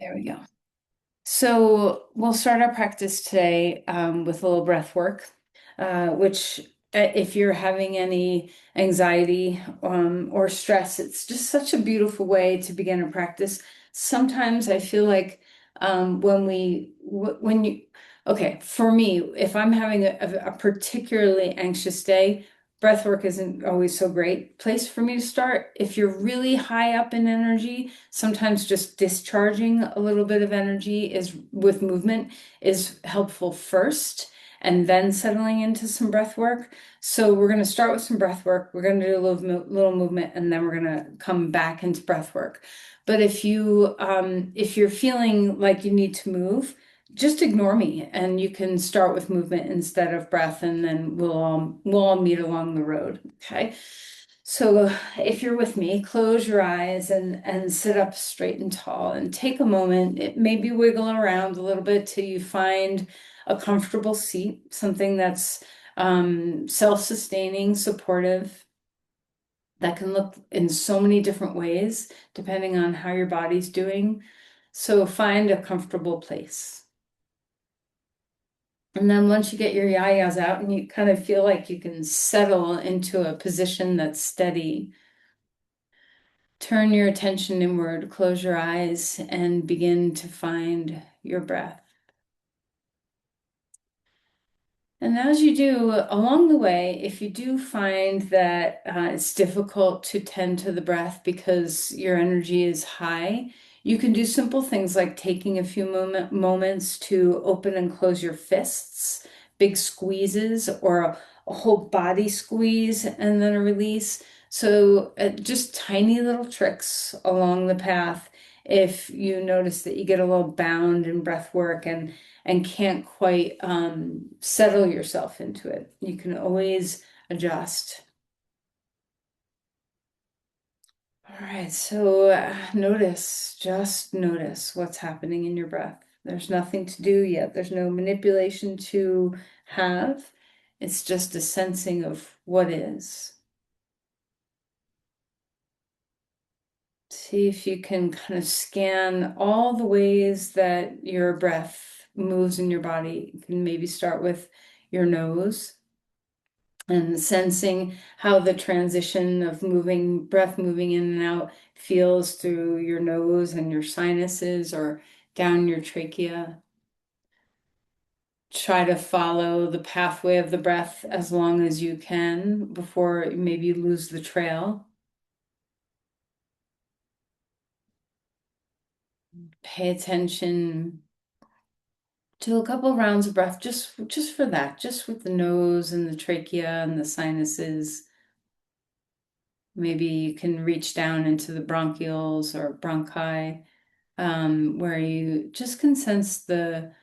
There we go. So we'll start our practice today with a little breath work, which if you're having any anxiety or stress, it's just such a beautiful way to begin a practice. Sometimes I feel like when you, okay, for me, if I'm having a particularly anxious day, breath work isn't always so great place for me to start. If you're really high up in energy, sometimes just discharging a little bit of energy is with movement is helpful first, and then settling into some breath work. So we're going to start with some breath work. We're going to do a little movement, and then we're going to come back into breath work. But if you're feeling like you need to move, just ignore me, and you can start with movement instead of breath, and then we'll all meet along the road. Okay. So if you're with me, close your eyes and sit up straight and tall and take a moment. It maybe wiggle around a little bit till you find a comfortable seat, something that's self-sustaining, supportive, that can look in so many different ways depending on how your body's doing. So find a comfortable place. And then once you get your yayas out and you kind of feel like you can settle into a position that's steady, turn your attention inward, close your eyes, and begin to find your breath. And as you do, along the way, if you do find that it's difficult to tend to the breath because your energy is high, you can do simple things like taking a few moments to open and close your fists, big squeezes, or a whole body squeeze and then a release. So just tiny little tricks along the path. If you notice that you get a little bound in breath work and can't quite settle yourself into it. You can always adjust. All right, so just notice what's happening in your breath. There's nothing to do yet. There's no manipulation to have. It's just a sensing of what is. See if you can kind of scan all the ways that your breath moves in your body. You can maybe start with your nose and sensing how the transition of breath moving in and out feels through your nose and your sinuses or down your trachea. Try to follow the pathway of the breath as long as you can before maybe you lose the trail. Pay attention to a couple rounds of breath just for that, just with the nose and the trachea and the sinuses. Maybe you can reach down into the bronchioles or bronchi, where you just can sense the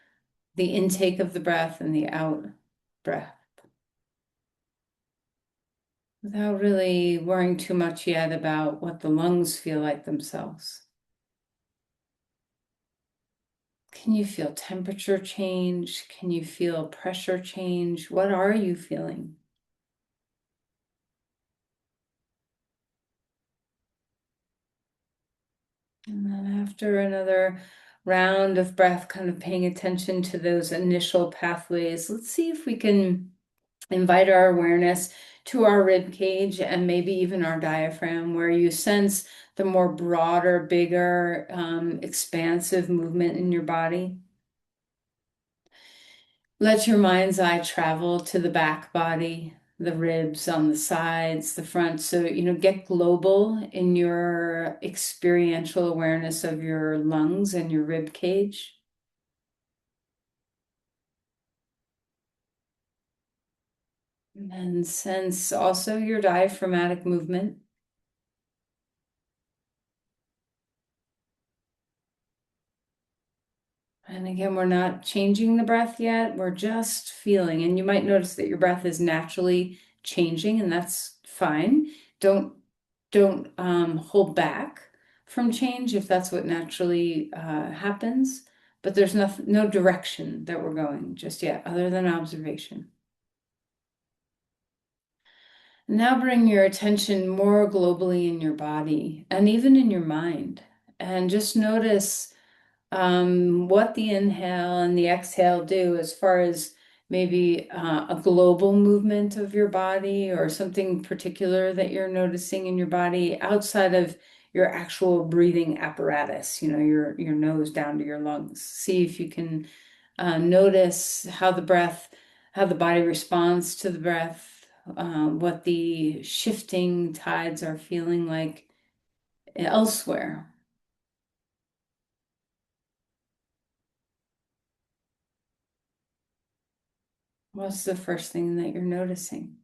intake of the breath and the out breath without really worrying too much yet about what the lungs feel like themselves. Can you feel temperature change? Can you feel pressure change? What are you feeling? And then after another round of breath, kind of paying attention to those initial pathways, let's see if we can invite our awareness to our rib cage and maybe even our diaphragm, where you sense the more broader, bigger, expansive movement in your body. Let your mind's eye travel to the back body, the ribs on the sides, the front. So, get global in your experiential awareness of your lungs and your rib cage. And then sense also your diaphragmatic movement. And again, we're not changing the breath yet. We're just feeling. And you might notice that your breath is naturally changing, and that's fine. Don't don't hold back from change if that's what naturally happens. But there's no direction that we're going just yet, other than observation. Now bring your attention more globally in your body and even in your mind, and just notice what the inhale and the exhale do as far as maybe a global movement of your body or something particular that you're noticing in your body outside of your actual breathing apparatus, your nose down to your lungs. See if you can notice how the body responds to the breath, what the shifting tides are feeling like elsewhere. What's the first thing that you're noticing?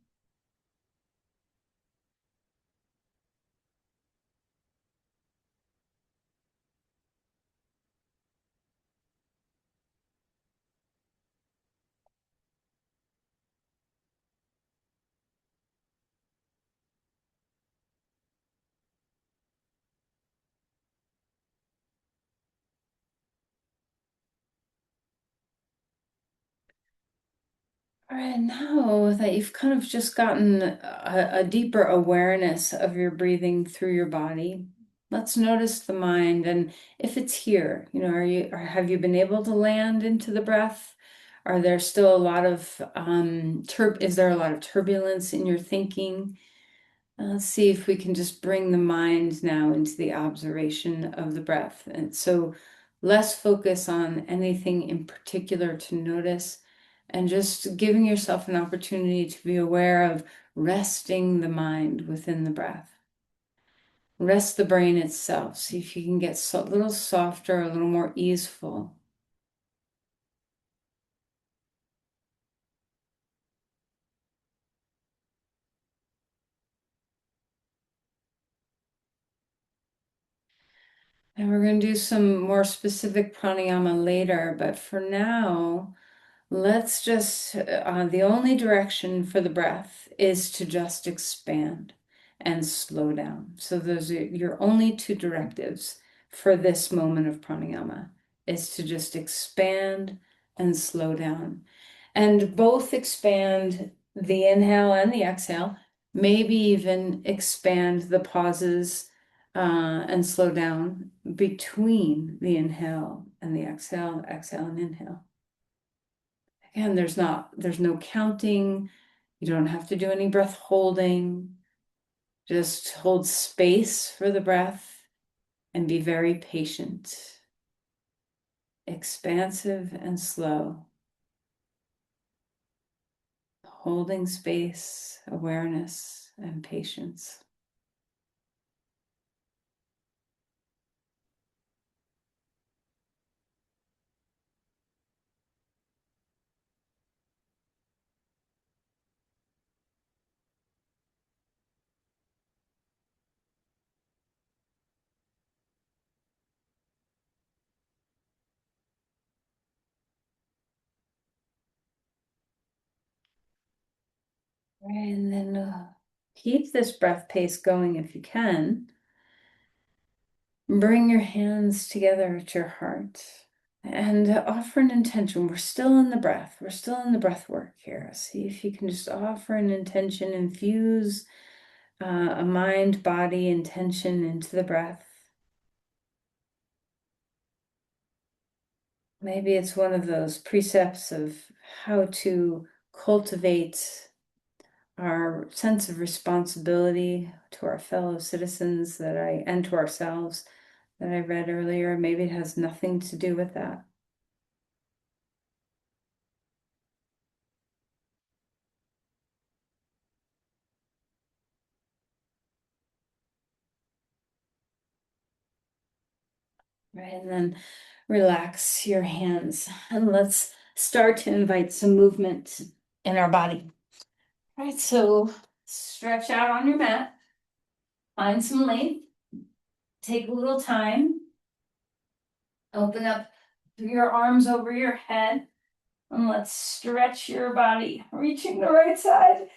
All right, now that you've kind of just gotten a deeper awareness of your breathing through your body, let's notice the mind. And if it's here, or have you been able to land into the breath? Are there still a lot of is there a lot of turbulence in your thinking? Let's see if we can just bring the mind now into the observation of the breath. And so less focus on anything in particular to notice, and just giving yourself an opportunity to be aware of resting the mind within the breath. Rest the brain itself. See if you can get a little softer, a little more easeful. And we're going to do some more specific pranayama later, but for now, let's just, the only direction for the breath is to just expand and slow down. So those are your only two directives for this moment of pranayama, is to just expand and slow down. And both expand the inhale and the exhale, maybe even expand the pauses and slow down between the inhale and the exhale, exhale and inhale. Again, there's no counting. You don't have to do any breath holding. Just hold space for the breath and be very patient, expansive and slow. Holding space, awareness, and patience. And then keep this breath pace going if you can. Bring your hands together at your heart and offer an intention. We're still in the breath. We're still in the breath work here. See if you can just offer an intention, infuse a mind, body intention into the breath. Maybe it's one of those precepts of how to cultivate our sense of responsibility to our fellow citizens and to ourselves that I read earlier. Maybe it has nothing to do with that. Right, and then relax your hands and let's start to invite some movement in our body. All right, so stretch out on your mat, find some length, take a little time, open up your arms over your head, and let's stretch your body, reaching the right side,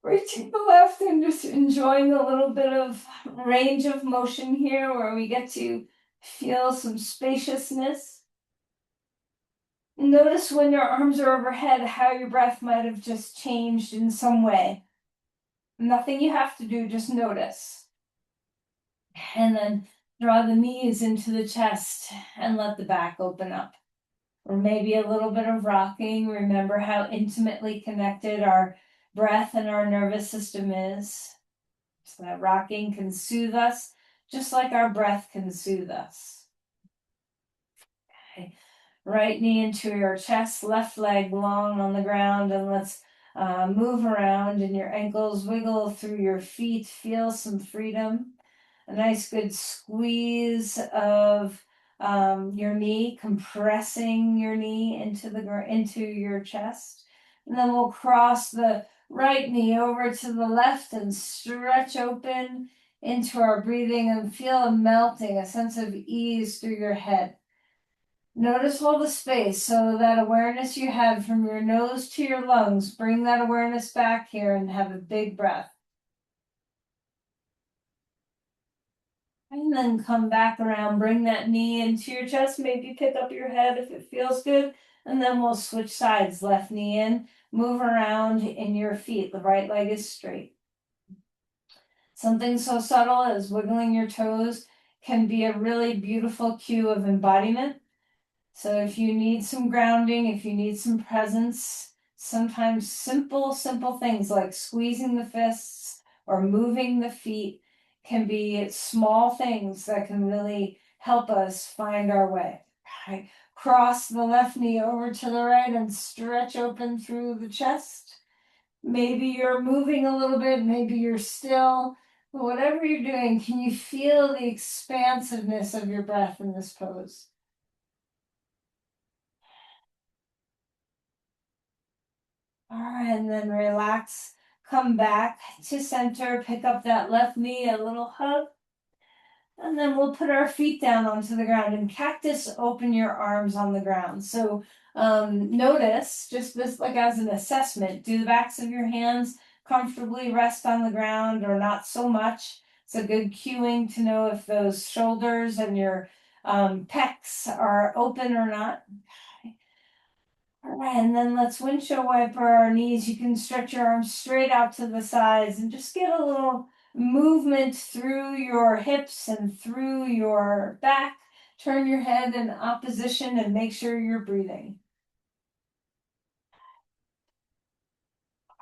reaching the left, and just enjoying a little bit of range of motion here where we get to feel some spaciousness. Notice when your arms are overhead how your breath might have just changed in some way. Nothing you have to do, just notice. And then Draw the knees into the chest and let the back open up. Or maybe a little bit of rocking. Remember how intimately connected our breath and our nervous system is. So that rocking can soothe us just like our breath can soothe us. Okay. Right knee into your chest, left leg long on the ground, and let's move around and your ankles wiggle through your feet. Feel some freedom. A nice good squeeze of your knee, compressing your knee into your chest. And then we'll cross the right knee over to the left and stretch open into our breathing and feel a melting, a sense of ease through your head. Notice all the space, so that awareness you had from your nose to your lungs, bring that awareness back here and have a big breath. And then come back around, bring that knee into your chest, maybe pick up your head if it feels good. And then we'll switch sides, left knee in, move around in your feet. The right leg is straight. Something so subtle as wiggling your toes can be a really beautiful cue of embodiment. So if you need some grounding, if you need some presence, sometimes simple things like squeezing the fists or moving the feet can be small things that can really help us find our way. Okay. Cross the left knee over to the right and stretch open through the chest. Maybe you're moving a little bit, maybe you're still. Whatever you're doing, can you feel the expansiveness of your breath in this pose? All right, and then relax. Come back to center. Pick up that left knee, a little hug. And then we'll put our feet down onto the ground. And cactus, open your arms on the ground. So notice, just this like as an assessment, do the backs of your hands comfortably rest on the ground or not so much? It's a good cueing to know if those shoulders and your pecs are open or not. All right, and then let's windshield wiper our knees. You can stretch your arms straight out to the sides and just get a little movement through your hips and through your back. Turn your head in opposition and make sure you're breathing.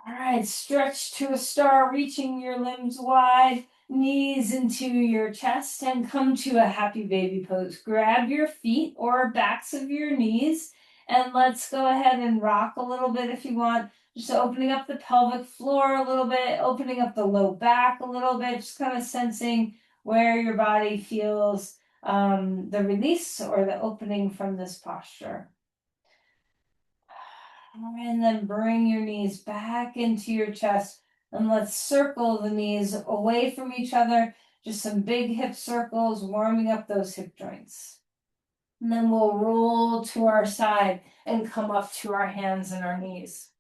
All right, stretch to a star, reaching your limbs wide, knees into your chest, and come to a happy baby pose. Grab your feet or backs of your knees, and let's go ahead and rock a little bit if you want. Just opening up the pelvic floor a little bit, opening up the low back a little bit, just kind of sensing where your body feels the release or the opening from this posture. And then bring your knees back into your chest and let's circle the knees away from each other. Just some big hip circles, warming up those hip joints. And then we'll roll to our side and come up to our hands and our knees.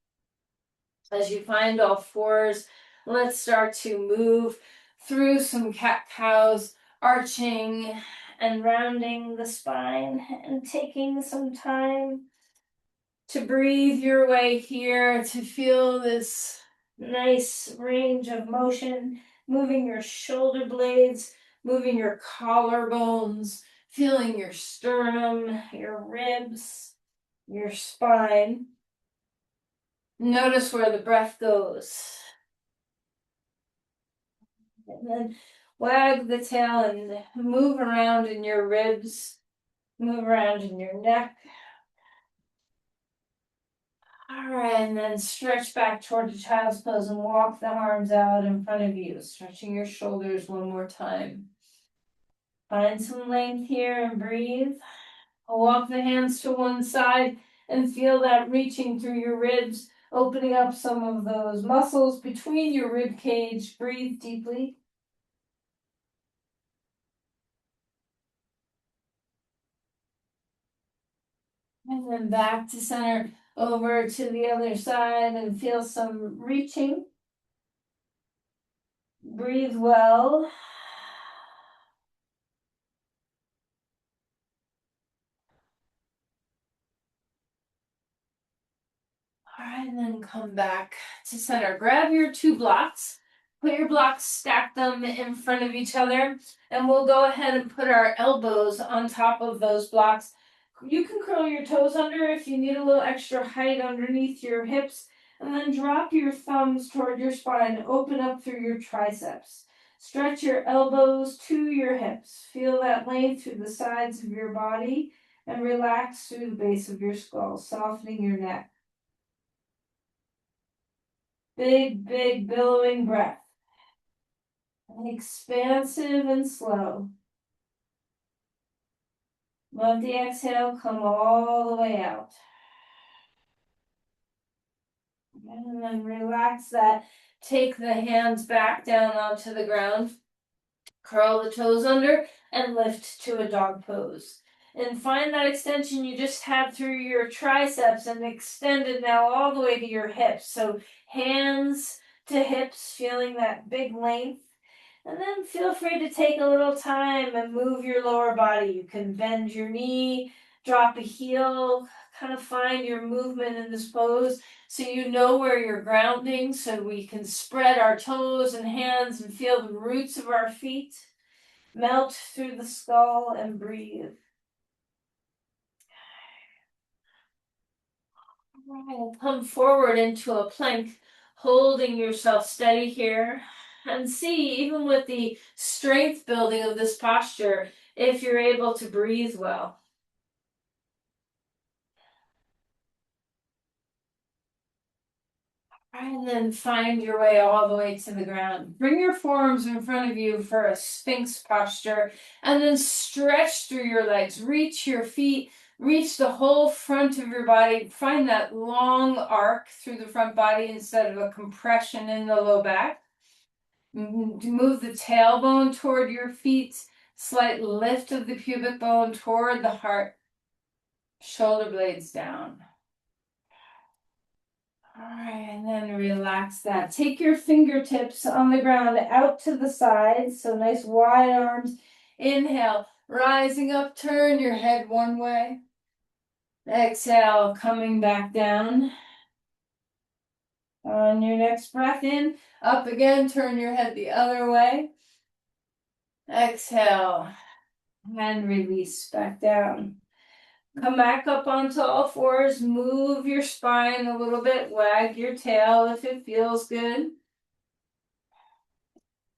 As you find all fours, let's start to move through some cat-cows, arching and rounding the spine and taking some time to breathe your way here, to feel this nice range of motion, moving your shoulder blades, moving your collarbones, feeling your sternum, your ribs, your spine. Notice where the breath goes. And then wag the tail and move around in your ribs, move around in your neck. All right, and then stretch back toward the child's pose and walk the arms out in front of you, stretching your shoulders one more time. Find some length here and breathe. Walk the hands to one side and feel that reaching through your ribs, opening up some of those muscles between your rib cage. Breathe deeply. And then back to center, over to the other side and feel some reaching. Breathe well. All right, and then come back to center. Grab your two blocks Put your blocks, stack them in front of each other, and we'll go ahead and put our elbows on top of those blocks. You can curl your toes under if you need a little extra height underneath your hips, and then drop your thumbs toward your spine. Open up through your triceps. Stretch your elbows to your hips. Feel that length through the sides of your body, and relax through the base of your skull, softening your neck. Big, big, billowing breath. Expansive and slow. Let the exhale come all the way out. And then relax that. Take the hands back down onto the ground. Curl the toes under and lift to a dog pose. And find that extension you just had through your triceps and extend it now all the way to your hips. So hands to hips, feeling that big length. And then feel free to take a little time and move your lower body. You can bend your knee, drop a heel, kind of find your movement in this pose so you know where you're grounding, so we can spread our toes and hands and feel the roots of our feet. Melt through the skull and breathe. All right, come forward into a plank, holding yourself steady here. And see, even with the strength building of this posture, if you're able to breathe well. And then find your way all the way to the ground. Bring your forearms in front of you for a Sphinx posture, and then stretch through your legs. Reach your feet, reach the whole front of your body. Find that long arc through the front body instead of a compression in the low back. Move the tailbone toward your feet, slight lift of the pubic bone toward the heart, shoulder blades down. All right, and then relax that. Take your fingertips on the ground out to the sides, so nice wide arms. Inhale, rising up, turn your head one way. Exhale, coming back down. On your next breath in, up again, turn your head the other way. Exhale, and release back down. Come back up onto all fours, move your spine a little bit, wag your tail if it feels good.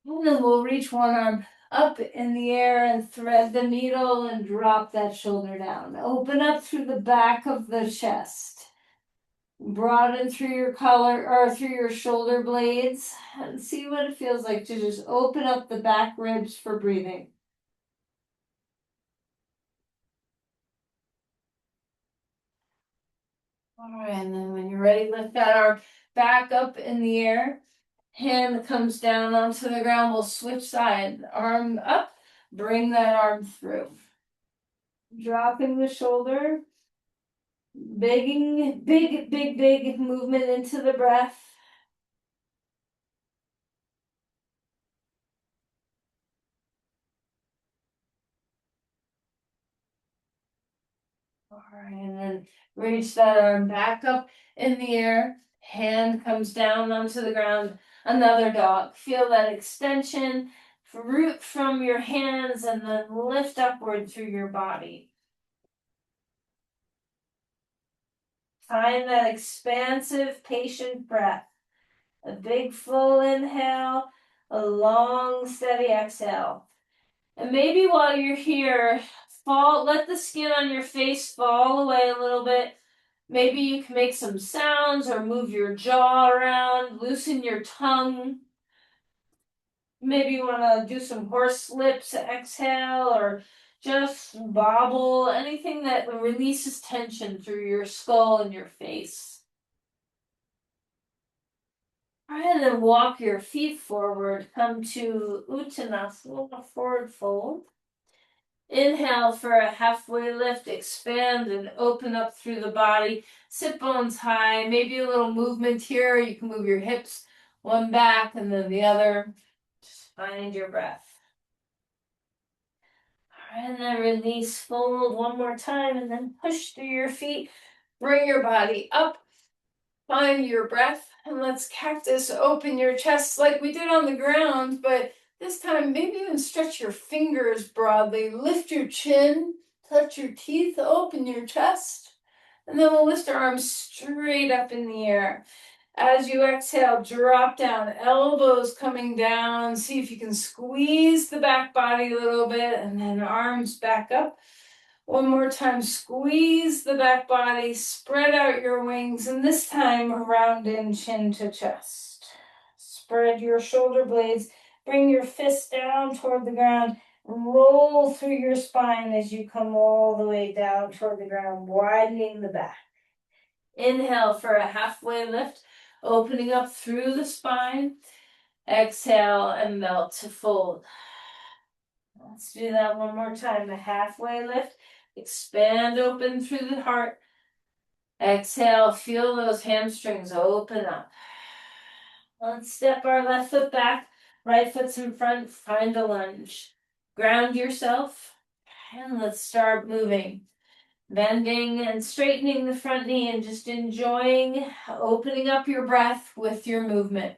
And then we'll reach one arm up in the air and thread the needle and drop that shoulder down. Open up through the back of the chest. Broaden through your collar or through your shoulder blades and see what it feels like to just open up the back ribs for breathing. All right, and then when you're ready, lift that arm back up in the air. Hand comes down onto the ground. We'll switch side. Arm up. Bring that arm through. Dropping the shoulder. Big, big, big, big movement into the breath. All right, and then reach that arm back up in the air. Hand comes down onto the ground. Another dog. Feel that extension. Root from your hands and then lift upward through your body. Find that expansive, patient breath. A big full inhale, a long, steady exhale. And maybe while you're here, let the skin on your face fall away a little bit. Maybe you can make some sounds or move your jaw around, loosen your tongue. Maybe you want to do some horse lips, exhale, or just bobble, anything that releases tension through your skull and your face. All right, and then walk your feet forward. Come to Uttanasana, forward fold. Inhale for a halfway lift, expand and open up through the body. Sit bones high, maybe a little movement here. You can move your hips one back and then the other. Just find your breath. All right, and then release, fold one more time, and then push through your feet. Bring your body up. Find your breath and let's cactus open your chest like we did on the ground, but this time maybe even stretch your fingers broadly, lift your chin, touch your teeth, open your chest, and then we'll lift our arms straight up in the air. As you exhale, drop down, elbows coming down. See if you can squeeze the back body a little bit, and then arms back up. One more time, squeeze the back body, spread out your wings, and this time round in chin to chest. Spread your shoulder blades, bring your fists down toward the ground, roll through your spine as you come all the way down toward the ground, widening the back. Inhale for a halfway lift, opening up through the spine. Exhale and melt to fold. Let's do that one more time. A halfway lift. Expand open through the heart. Exhale, feel those hamstrings open up. Let's step our left foot back, right foot's in front, find a lunge. Ground yourself, and let's start moving. Bending and straightening the front knee and just enjoying opening up your breath with your movement.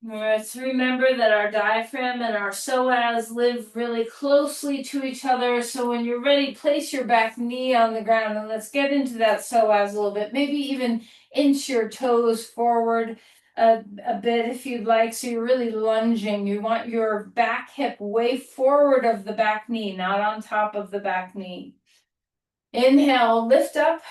Let's remember that our diaphragm and our psoas live really closely to each other. So when you're ready, place your back knee on the ground and let's get into that psoas a little bit. Maybe even inch your toes forward a bit if you'd like. So you're really lunging. You want your back hip way forward of the back knee, not on top of the back knee. Inhale, lift up.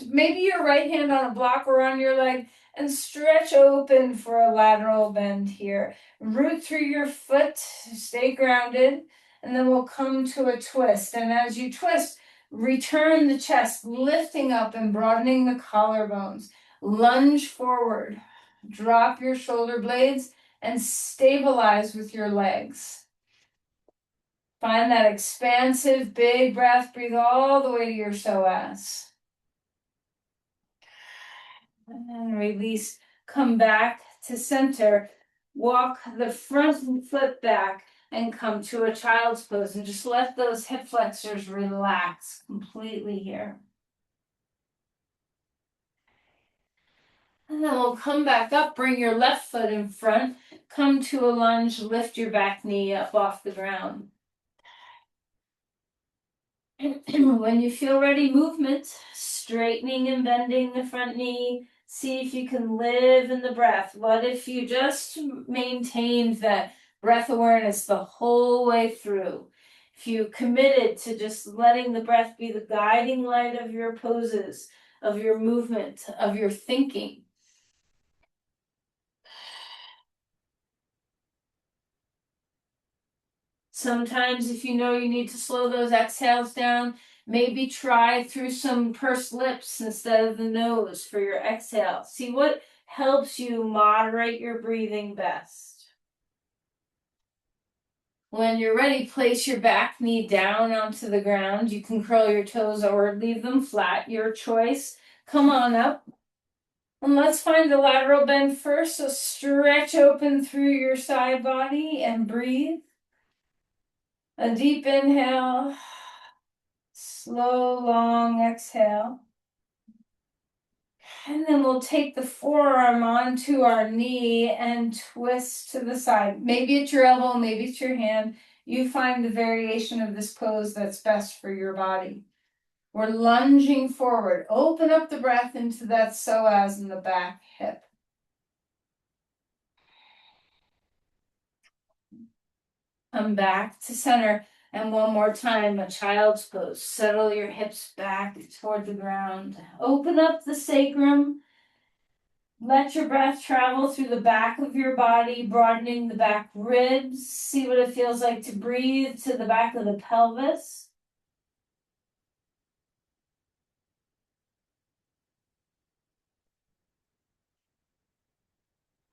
Maybe your right hand on a block or on your leg. And stretch open for a lateral bend here. Root through your foot, stay grounded, and then we'll come to a twist. And as you twist, return the chest, lifting up and broadening the collarbones. Lunge forward, drop your shoulder blades, and stabilize with your legs. Find that expansive, big breath. Breathe all the way to your psoas. And release, come back to center. Walk the front foot back and come to a child's pose and just let those hip flexors relax completely here. And then we'll come back up, bring your left foot in front, come to a lunge, lift your back knee up off the ground. When you feel ready, movement, straightening and bending the front knee. See if you can live in the breath. What if you just maintained that breath awareness the whole way through? If you committed to just letting the breath be the guiding light of your poses, of your movement, of your thinking. Sometimes if you know you need to slow those exhales down, maybe try through some pursed lips instead of the nose for your exhale. See what helps you moderate your breathing best. When you're ready, place your back knee down onto the ground. You can curl your toes or leave them flat, your choice. Come on up. And let's find the lateral bend first. So stretch open through your side body and breathe. A deep inhale. Slow, long exhale. And then we'll take the forearm onto our knee and twist to the side. Maybe it's your elbow, maybe it's your hand. You find the variation of this pose that's best for your body. We're lunging forward. Open up the breath into that psoas in the back hip. Come back to center. And one more time, a child's pose. Settle your hips back toward the ground. Open up the sacrum. Let your breath travel through the back of your body, broadening the back ribs. See what it feels like to breathe to the back of the pelvis.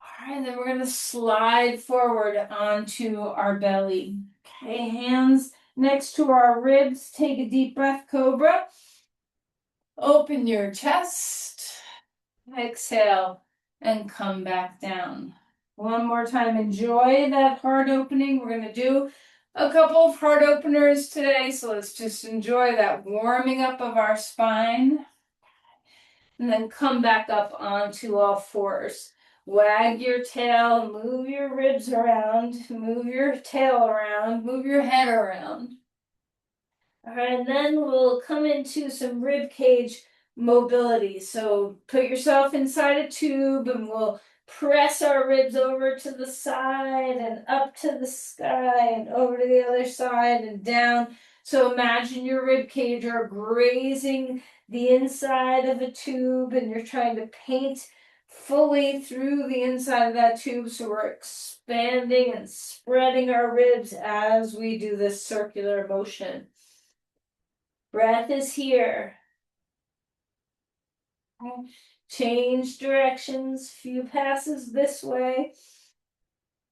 All right, then we're going to slide forward onto our belly. Okay, hands next to our ribs. Take a deep breath, cobra. Open your chest. Exhale and come back down. One more time. Enjoy that heart opening. We're going to do a couple of heart openers today, so let's just enjoy that warming up of our spine. And then come back up onto all fours. Wag your tail, move your ribs around, move your tail around, move your head around. All right, and then we'll come into some rib cage mobility. So put yourself inside a tube and we'll press our ribs over to the side and up to the sky and over to the other side and down. So imagine your rib cage are grazing the inside of a tube and you're trying to paint fully through the inside of that tube. So we're expanding and spreading our ribs as we do this circular motion. Breath is here. Change directions, few passes this way.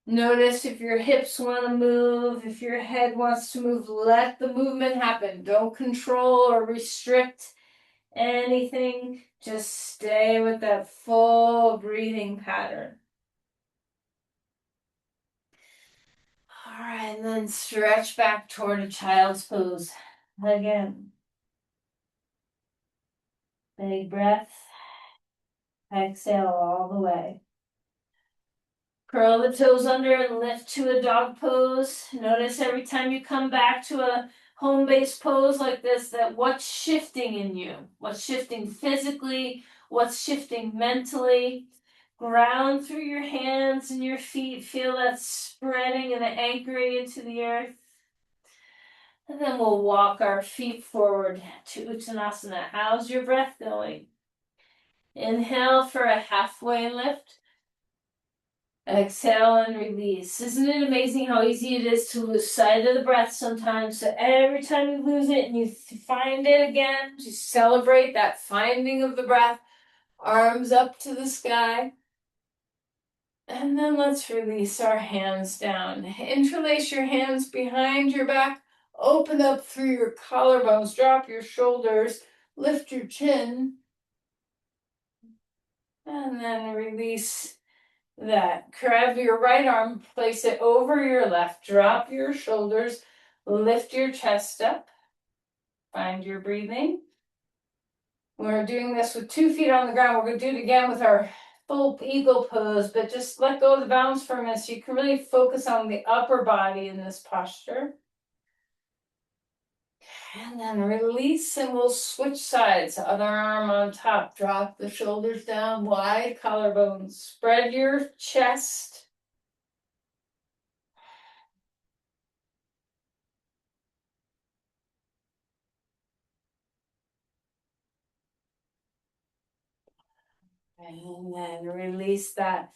Notice if your hips want to move, if your head wants to move, let the movement happen. Don't control or restrict anything. Just stay with that full breathing pattern. All right, and then stretch back toward a child's pose. Again. Big breath. Exhale all the way. Curl the toes under and lift to a dog pose. Notice every time you come back to a home-based pose like this, that what's shifting in you, what's shifting physically, what's shifting mentally. Ground through your hands and your feet. Feel that spreading and anchoring into the earth. And then we'll walk our feet forward to Uttanasana. How's your breath going? Inhale for a halfway lift. Exhale and release. Isn't it amazing how easy it is to lose sight of the breath sometimes? So every time you lose it and you find it again, you celebrate that finding of the breath. Arms up to the sky. And then let's release our hands down. Interlace your hands behind your back. Open up through your collarbones. Drop your shoulders. Lift your chin. And then release that. Grab your right arm, place it over your left, drop your shoulders, lift your chest up, find your breathing. We're doing this with 2 feet on the ground. We're going to do it again with our full eagle pose, but just let go of the balance for a minute so you can really focus on the upper body in this posture. And then release, and we'll switch sides. Other arm on top. Drop the shoulders down, wide collarbones. Spread your chest. And then release that.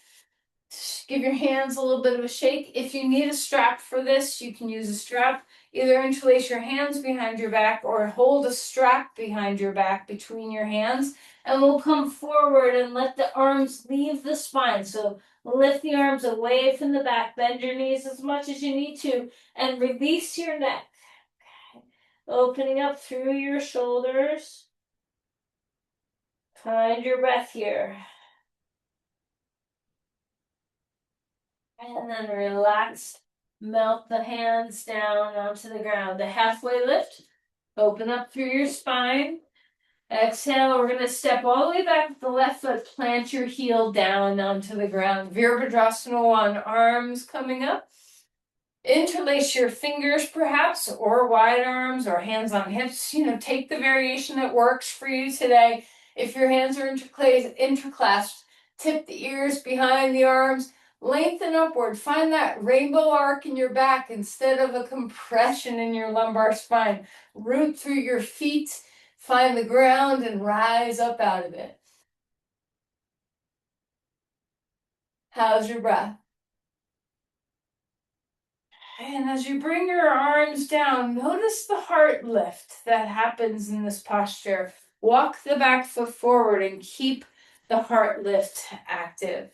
Give your hands a little bit of a shake. If you need a strap for this, you can use a strap. Either interlace your hands behind your back or hold a strap behind your back between your hands. And we'll come forward and let the arms leave the spine. So lift the arms away from the back. Bend your knees as much as you need to. And release your neck. Opening up through your shoulders. Find your breath here. And then relax. Melt the hands down onto the ground. The halfway lift. Open up through your spine. Exhale. We're going to step all the way back with the left foot. Plant your heel down onto the ground. Virabhadrasana 1. Arms coming up. Interlace your fingers perhaps, or wide arms, or hands on hips. Take the variation that works for you today. If your hands are interclasped, tip the ears behind the arms. Lengthen upward. Find that rainbow arc in your back instead of a compression in your lumbar spine. Root through your feet. Find the ground and rise up out of it. How's your breath? And as you bring your arms down, notice the heart lift that happens in this posture. Walk the back foot forward and keep the heart lift active.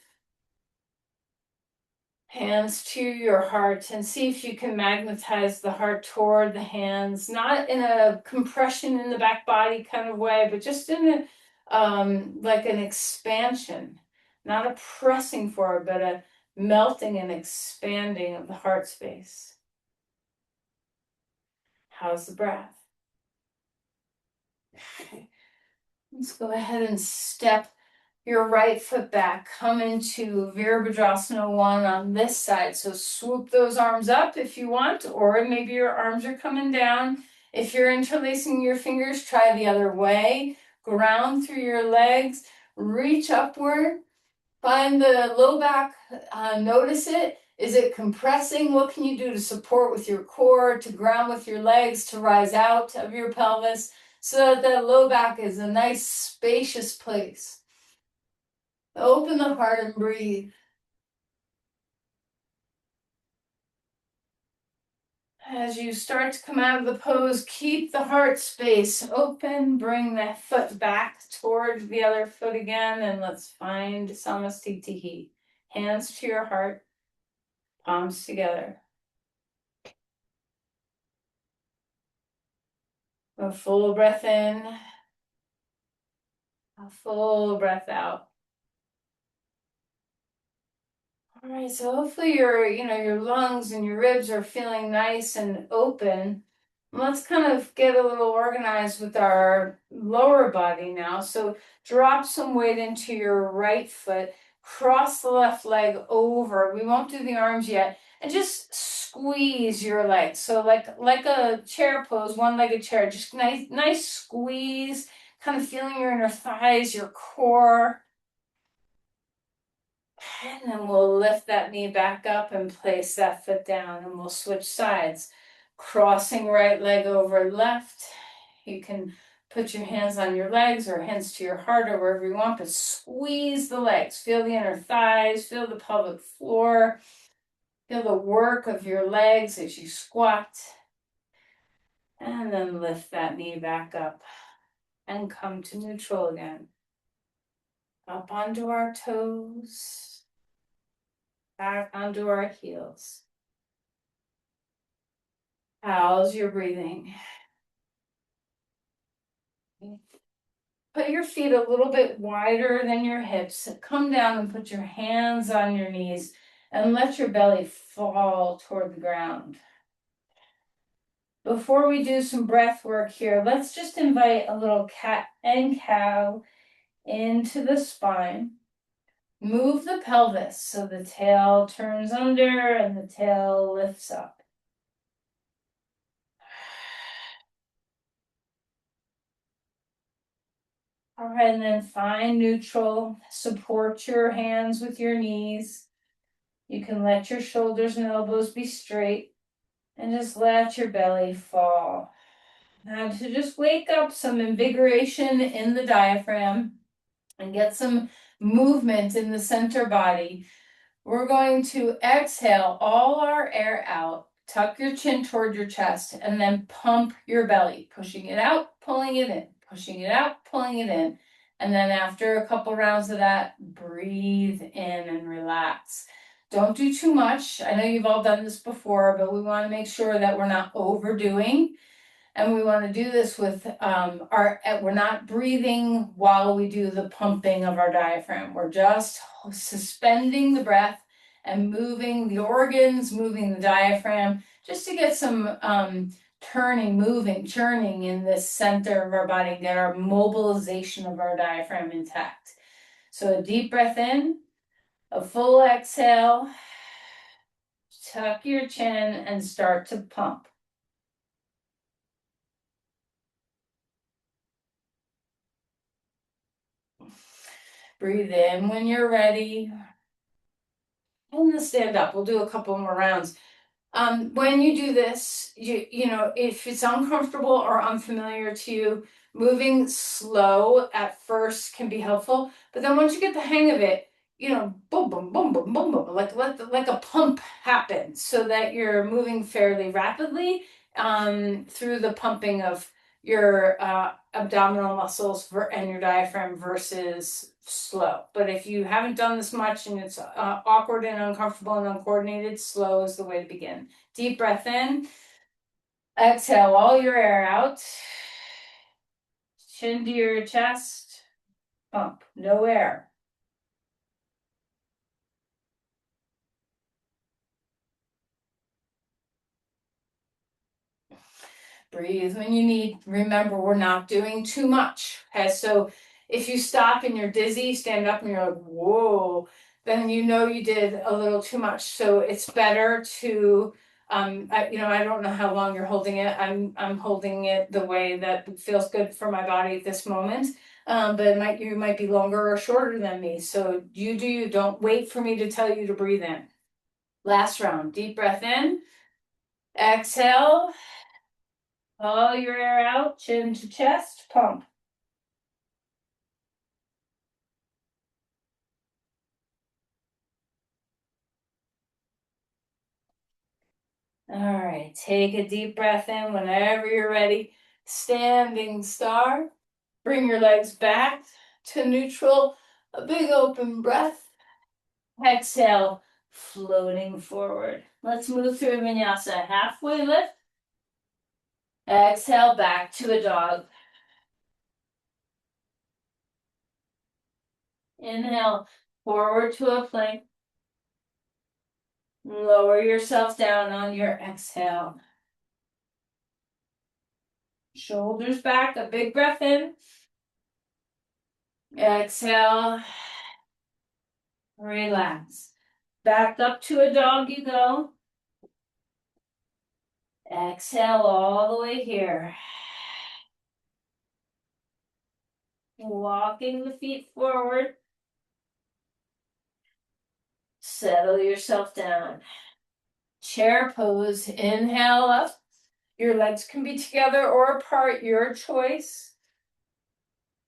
Hands to your heart and see if you can magnetize the heart toward the hands, not in a compression in the back body kind of way, but just in like an expansion, not a pressing forward, but a melting and expanding of the heart space. How's the breath? Okay. Let's go ahead and step your right foot back. Come into Virabhadrasana 1 on this side. So swoop those arms up if you want, or maybe your arms are coming down. If you're interlacing your fingers, try the other way. Ground through your legs, reach upward, find the low back, notice it. Is it compressing? What can you do to support with your core, to ground with your legs, to rise out of your pelvis, so that that low back is a nice spacious place. Open the heart and breathe. As you start to come out of the pose, keep the heart space open. Bring that foot back towards the other foot again, and let's find Samastitihi. Hands to your heart, palms together. A full breath in, a full breath out. All right, so hopefully your lungs and your ribs are feeling nice and open. Let's kind of get a little organized with our lower body now. So drop some weight into your right foot, cross the left leg over. We won't do the arms yet. And just squeeze your legs. So like a chair pose, one-legged chair, just nice squeeze, kind of feeling your inner thighs, your core. And then we'll lift that knee back up and place that foot down, and we'll switch sides. Crossing right leg over left. You can put your hands on your legs or hands to your heart or wherever you want, but squeeze the legs. Feel the inner thighs, feel the pelvic floor, feel the work of your legs as you squat. And then lift that knee back up and come to neutral again. Up onto our toes, back onto our heels. How's your breathing? Put your feet a little bit wider than your hips. Come down and put your hands on your knees and let your belly fall toward the ground. Before we do some breath work here, let's just invite a little cat and cow into the spine. Move the pelvis so the tail turns under and the tail lifts up. All right, and then find neutral. Support your hands with your knees. You can let your shoulders and elbows be straight and just let your belly fall. Now to just wake up some invigoration in the diaphragm and get some movement in the center body, we're going to exhale all our air out, tuck your chin toward your chest, and then pump your belly, pushing it out, pulling it in, pushing it out, pulling it in. And then after a couple rounds of that, breathe in and relax. Don't do too much. I know you've all done this before, but we want to make sure that we're not overdoing. And we want to do this with we're not breathing while we do the pumping of our diaphragm. We're just suspending the breath and moving the organs, moving the diaphragm, just to get some churning in this center of our body, get our mobilization of our diaphragm intact. So a deep breath in, a full exhale, tuck your chin and start to pump. Breathe in when you're ready. And then stand up. We'll do a couple more rounds. When you do this, you know, if it's uncomfortable or unfamiliar to you, moving slow at first can be helpful. But then once you get the hang of it, you know, boom, boom, boom, boom, boom, boom, like a pump happen so that you're moving fairly rapidly through the pumping of your abdominal muscles and your diaphragm versus slow. But if you haven't done this much and it's awkward and uncomfortable and uncoordinated, slow is the way to begin. Deep breath in. Exhale all your air out. Chin to your chest. Pump. No air. Breathe when you need. Remember, we're not doing too much. Okay, so if you stop and you're dizzy, stand up and you're like, whoa, then you know you did a little too much. So it's better to, I don't know how long you're holding it. I'm holding it the way that feels good for my body at this moment. But you might be longer or shorter than me. So you do you. Don't wait for me to tell you to breathe in. Last round. Deep breath in. Exhale. All your air out, chin to chest, pump. All right, take a deep breath in whenever you're ready. Standing star. Bring your legs back to neutral. A big open breath. Exhale, floating forward. Let's move through vinyasa. Halfway lift. Exhale, back to a dog. Inhale, forward to a plank. Lower yourself down on your exhale. Shoulders back, a big breath in. Exhale. Relax. Back up to a dog you go. Exhale all the way here. Walking the feet forward. Settle yourself down. Chair pose. Inhale up. Your legs can be together or apart, your choice.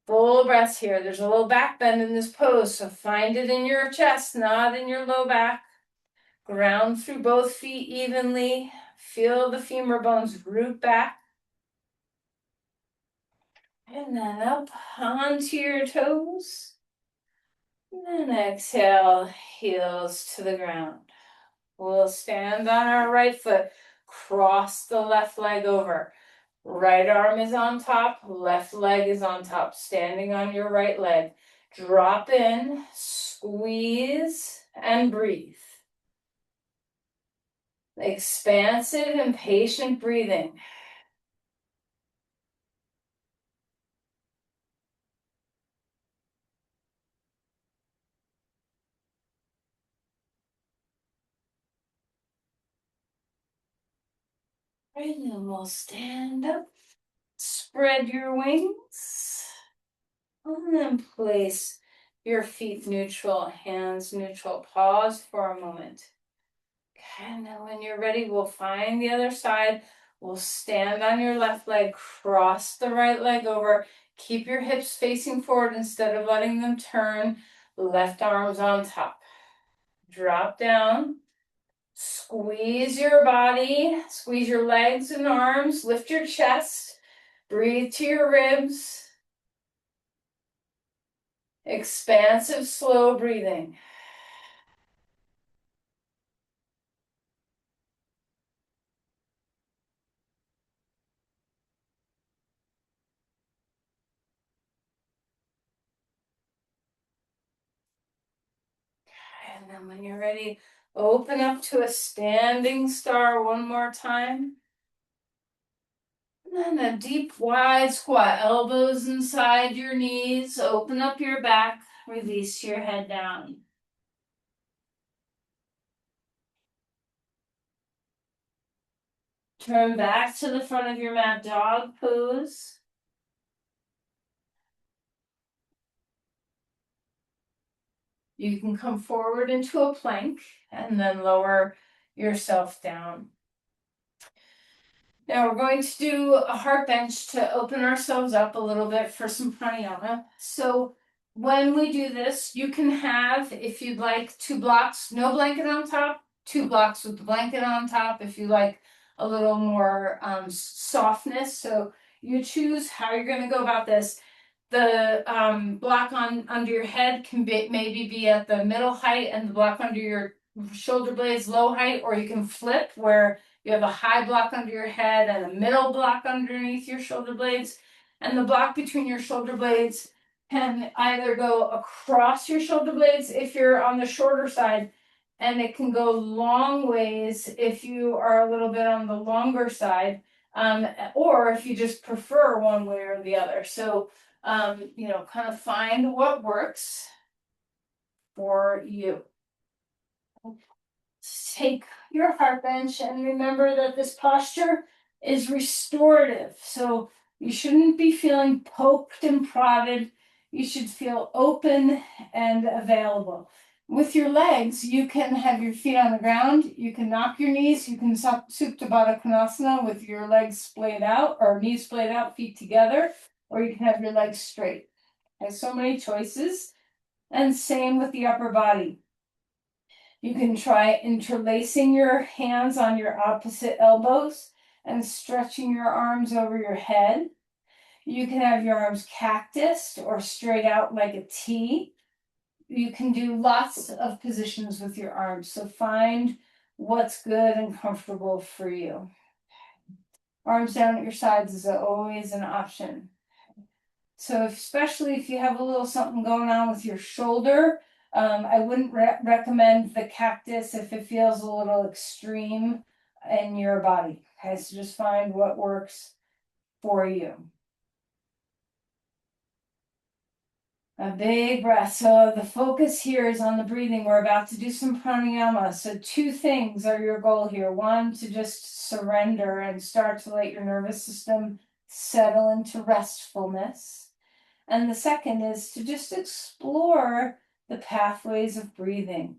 Full breath here. There's a little back bend in this pose, so find it in your chest, not in your low back. Ground through both feet evenly. Feel the femur bones root back. And then up onto your toes. And then exhale, heels to the ground. We'll stand on our right foot, cross the left leg over. Right arm is on top, left leg is on top, standing on your right leg. Drop in, squeeze, and breathe. Expansive and patient breathing. And then we'll stand up, spread your wings, and then place your feet neutral, hands neutral. Pause for a moment. Okay, and then when you're ready, we'll find the other side. We'll stand on your left leg, cross the right leg over. Keep your hips facing forward instead of letting them turn. Left arm's on top. Drop down. Squeeze your body, squeeze your legs and arms, lift your chest, breathe to your ribs. Expansive, slow breathing. And then when you're ready, open up to a standing star one more time. And then a deep, wide squat, elbows inside your knees. Open up your back, release your head down. Turn back to the front of your mat, dog pose. You can come forward into a plank and then lower yourself down. Now we're going to do a heart bench to open ourselves up a little bit for some pranayama. So when we do this, you can have, if you'd like, 2 blocks, no blanket on top, 2 blocks with the blanket on top, if you like a little more softness. So you choose how you're going to go about this. The block under your head can maybe be at the middle height and the block under your shoulder blades low height, or you can flip where you have a high block under your head and a middle block underneath your shoulder blades. And the block between your shoulder blades can either go across your shoulder blades if you're on the shorter side, and it can go long ways if you are a little bit on the longer side. or if you just prefer one way or the other. So, kind of find what works for you. Take your heart bench and remember that this posture is restorative. So you shouldn't be feeling poked and prodded. You should feel open and available. With your legs, you can have your feet on the ground. You can knock your knees. You can Supta Baddha Konasana with your legs splayed out or knees splayed out, feet together, or you can have your legs straight. There's so many choices. And same with the upper body. You can try interlacing your hands on your opposite elbows and stretching your arms over your head. You can have your arms cactused or straight out like a T. You can do lots of positions with your arms. So find what's good and comfortable for you. Arms down at your sides is always an option. So especially if you have a little something going on with your shoulder, I wouldn't recommend the cactus if it feels a little extreme in your body. Okay, so just find what works for you. A big breath. So the focus here is on the breathing. We're about to do some pranayama. So two things are your goal here. One, to just surrender and start to let your nervous system settle into restfulness. And the second is to just explore the pathways of breathing.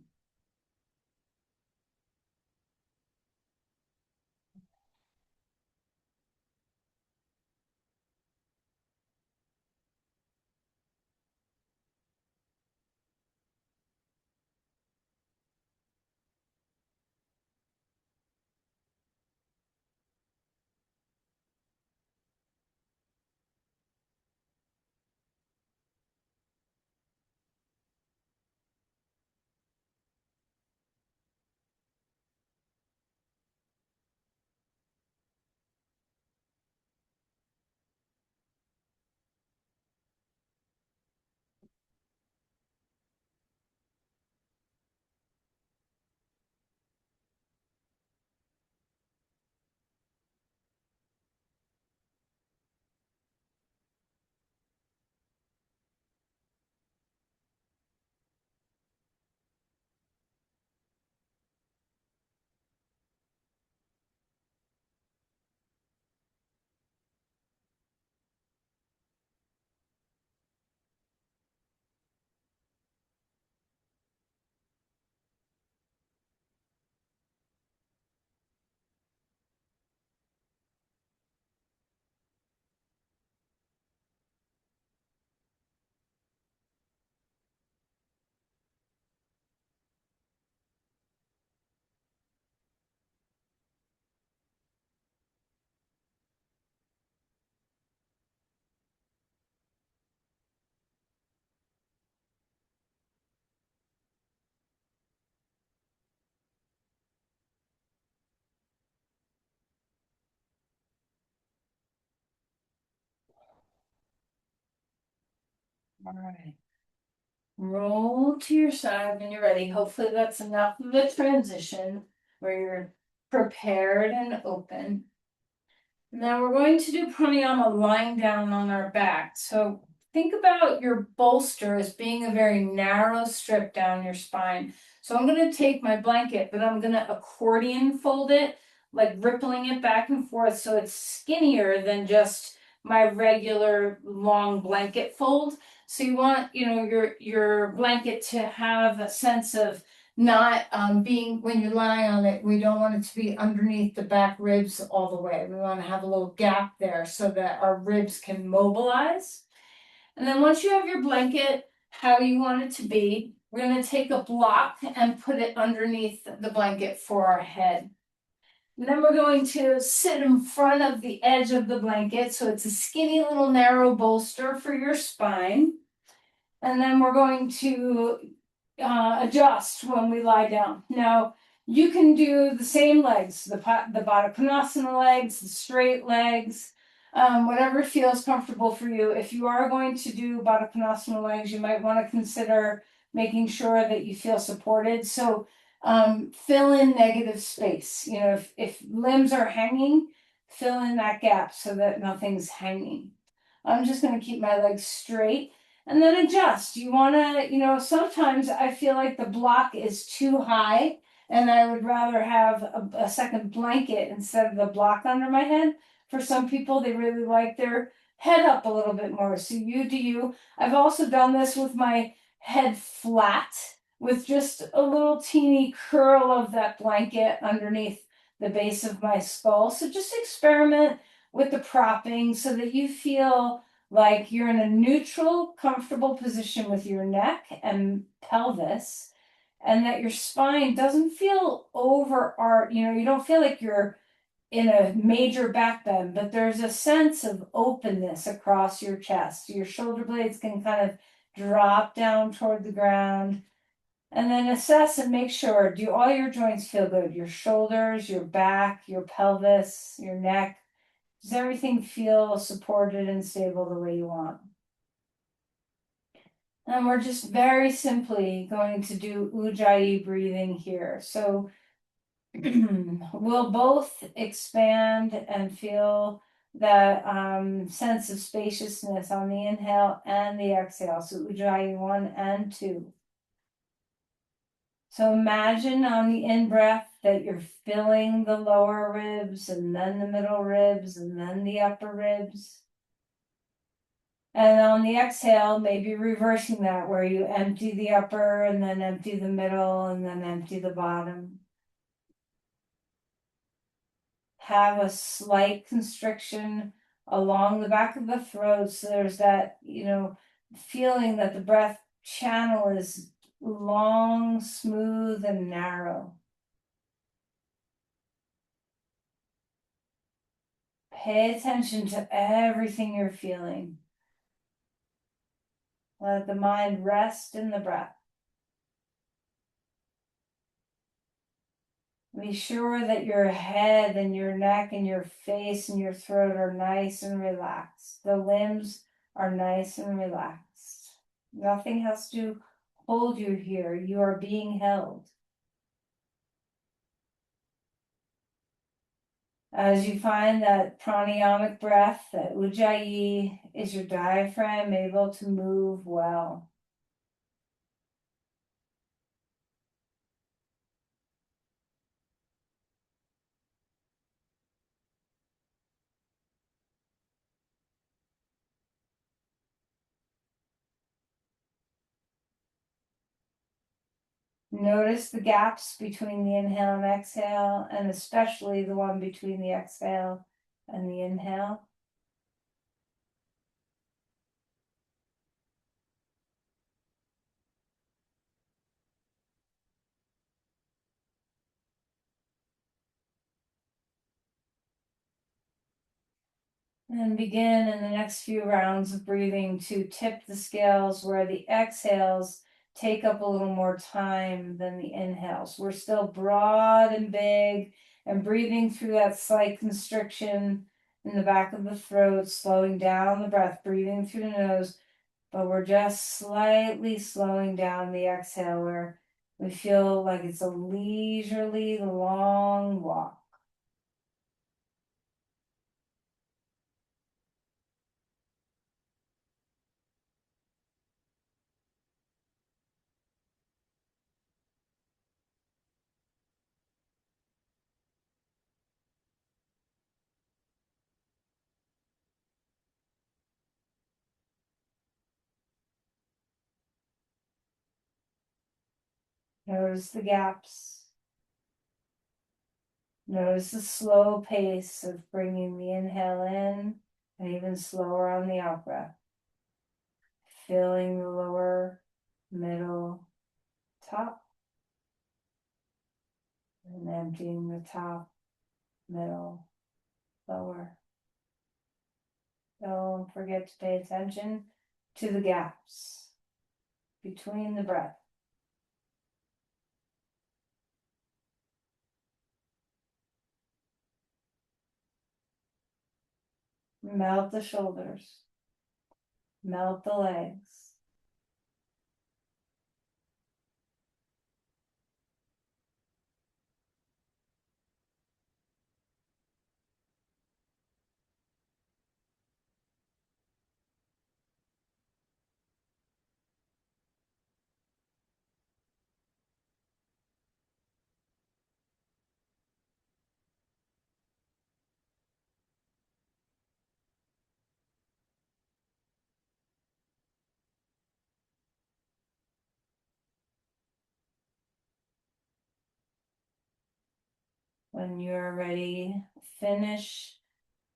All right. Roll to your side when you're ready. Hopefully that's enough of a transition where you're prepared and open. Now we're going to do pranayama lying down on our back. So think about your bolster as being a very narrow strip down your spine. So I'm going to take my blanket, but I'm going to accordion fold it, like rippling it back and forth so it's skinnier than just my regular long blanket fold. So you want, your blanket to have a sense of not being, when you lie on it, we don't want it to be underneath the back ribs all the way. We want to have a little gap there so that our ribs can mobilize. And then once you have your blanket how you want it to be, we're going to take a block and put it underneath the blanket for our head. And then we're going to sit in front of the edge of the blanket so it's a skinny little narrow bolster for your spine. And then we're going to adjust when we lie down. Now, you can do the same legs, the Baddha Konasana legs, the straight legs, whatever feels comfortable for you. If you are going to do Baddha Konasana legs, you might want to consider making sure that you feel supported. So fill in negative space. If limbs are hanging, fill in that gap so that nothing's hanging. I'm just going to keep my legs straight and then adjust. You want to, sometimes I feel like the block is too high and I would rather have a second blanket instead of the block under my head. For some people, they really like their head up a little bit more. So you do you. I've also done this with my head flat with just a little teeny curl of that blanket underneath the base of my skull. So just experiment with the propping so that you feel like you're in a neutral, comfortable position with your neck and pelvis, and that your spine doesn't feel over art. You don't feel like you're in a major back bend, but there's a sense of openness across your chest. Your shoulder blades can kind of drop down toward the ground. And then assess and make sure, do all your joints feel good? Your shoulders, your back, your pelvis, your neck. Does everything feel supported and stable the way you want? And we're just very simply going to do Ujjayi breathing here. So we'll both expand and feel that sense of spaciousness on the inhale and the exhale. So Ujjayi 1 and 2. So imagine on the in-breath that you're filling the lower ribs and then the middle ribs and then the upper ribs. And on the exhale, maybe reversing that where you empty the upper and then empty the middle and then empty the bottom. Have a slight constriction along the back of the throat. So there's that, feeling that the breath channel is long, smooth, and narrow. Pay attention to everything you're feeling. Let the mind rest in the breath. Be sure that your head and your neck and your face and your throat are nice and relaxed. The limbs are nice and relaxed. Nothing has to hold you here. You are being held. As you find that pranayamic breath, that Ujjayi, is your diaphragm able to move well? Notice the gaps between the inhale and exhale, and especially the one between the exhale and the inhale. And begin in the next few rounds of breathing to tip the scales where the exhales take up a little more time than the inhales. We're still broad and big and breathing through that slight constriction in the back of the throat, slowing down the breath, breathing through the nose, but we're just slightly slowing down the exhale where we feel like it's a leisurely, long walk. Notice the gaps. Notice the slow pace of bringing the inhale in and even slower on the out breath. Filling the lower, middle, top, and emptying the top, middle, lower. Don't forget to pay attention to the gaps between the breath. Melt the shoulders. Melt the legs. When you're ready, finish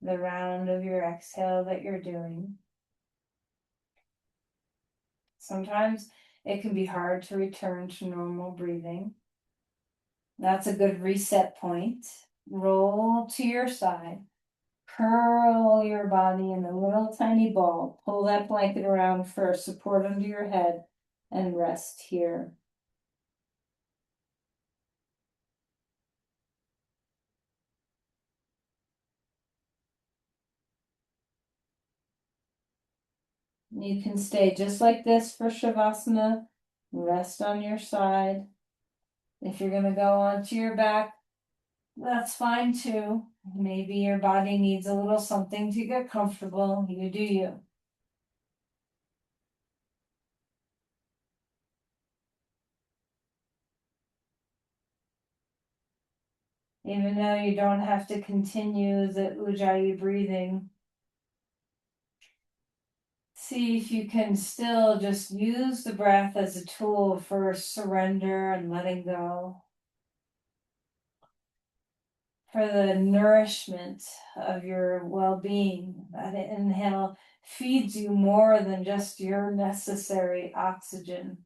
the round of your exhale that you're doing. Sometimes it can be hard to return to normal breathing. That's a good reset point. Roll to your side. Curl your body in a little tiny ball. Pull that blanket around for support under your head and rest here. You can stay just like this for Shavasana. Rest on your side. If you're going to go onto your back, that's fine too. Maybe your body needs a little something to get comfortable. You do you. Even though you don't have to continue the Ujjayi breathing, see if you can still just use the breath as a tool for surrender and letting go, for the nourishment of your well-being. That inhale feeds you more than just your necessary oxygen.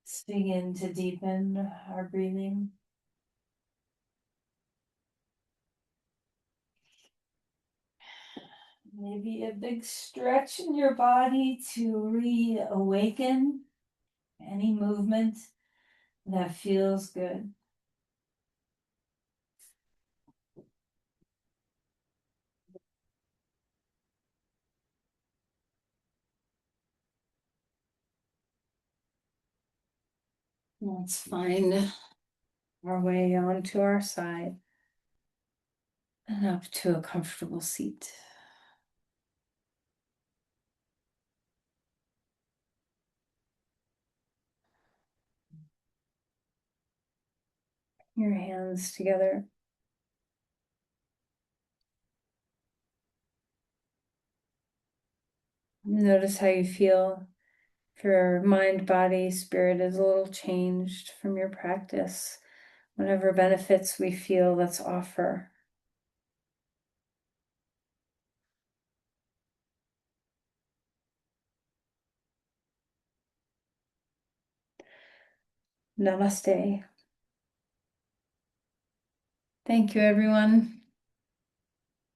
Let's begin to deepen our breathing. Maybe a big stretch in your body to reawaken any movement that feels good. That's fine. our way onto our side and up to a comfortable seat. Your hands together. Notice how you feel. If your mind, body, spirit is a little changed from your practice, whatever benefits we feel, let's offer. Namaste. Thank you, everyone.